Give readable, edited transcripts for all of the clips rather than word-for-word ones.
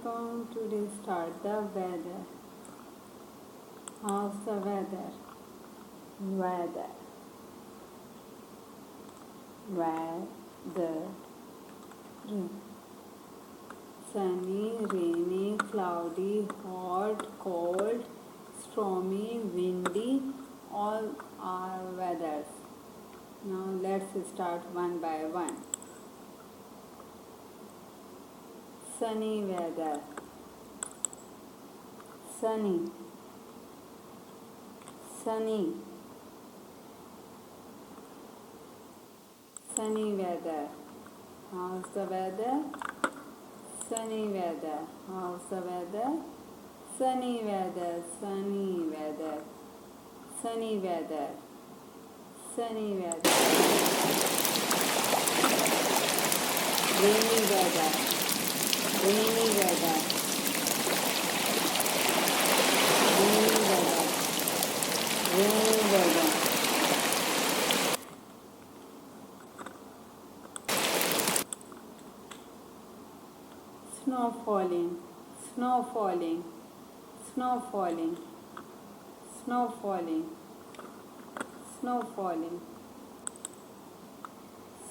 going to start the weather. How's the weather? Weather. Weather. Sunny, rainy, cloudy, hot, cold, stormy, windy, all are weathers. Now let's start one by one. Sunny weather. Sunny. Sunny. Sunny weather. How's the weather? Sunny weather. How's the weather? Sunny weather. Sunny weather. Sunny weather. Sunny weather. Rainy weather. Rainy weather. Rainy weather. Rainy weather. Snow falling. Snow falling. Snow falling. Snow falling. Snow falling.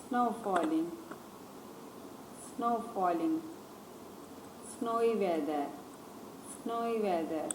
Snow falling. Snow falling. Snowy weather. Snowy weather.